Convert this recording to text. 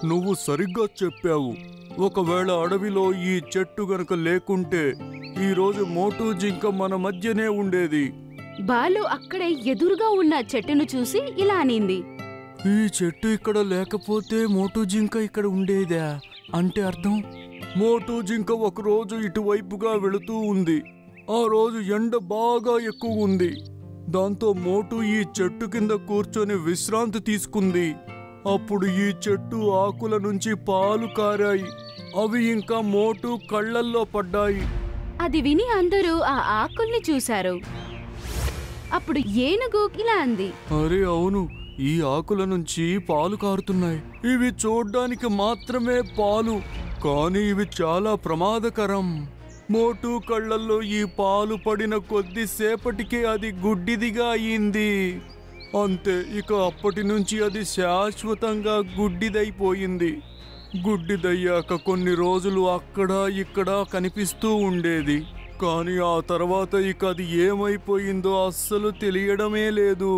నువ్వు సరిగ్గా చెప్పావు. ఒకవేళ అడవిలో ఈ చెట్టు గనక లేకుంటే ఈరోజు మోటు జింక మన మధ్యనే ఉండేది. బాలు అక్కడే ఎదురుగా ఉన్న చెట్టును చూసి ఇలా అనింది. ఈ చెట్టు ఇక్కడ లేకపోతే మోటు జింక ఇక్కడ ఉండేదా? అంటే అర్థం, మోటు జింక ఒకరోజు ఇటువైపుగా వెళుతూ ఉంది. ఆ రోజు ఎండ బాగా ఎక్కువ ఉంది. దాంతో మోటు ఈ చెట్టు కింద కూర్చొని విశ్రాంతి తీసుకుంది. అప్పుడు ఈ చెట్టు ఆకుల నుంచి పాలు కారాయి. అవి ఇంకా మోటు కళ్ళల్లో పడ్డాయి. అది విని అందరూ ఆ ఆకుల్ని చూశారు. అప్పుడు ఏనుగు ఇలా అంది. అరే అవును, ఈ ఆకుల నుంచి పాలు కారుతున్నాయి. ఇవి చూడ్డానికి మాత్రమే పాలు, కానీ ఇవి చాలా ప్రమాదకరం. మోటు కళ్ళల్లో ఈ పాలు పడిన కొద్దిసేపటికే అది గుడ్డిదిగా అయింది. అంతే, ఇక అప్పటి నుంచి అది శాశ్వతంగా గుడ్డిదైపోయింది. గుడ్డిదయ్యాక కొన్ని రోజులు అక్కడ ఇక్కడ కనిపిస్తూ ఉండేది. కానీ ఆ తర్వాత ఇక అది ఏమైపోయిందో అస్సలు తెలియడమే లేదు.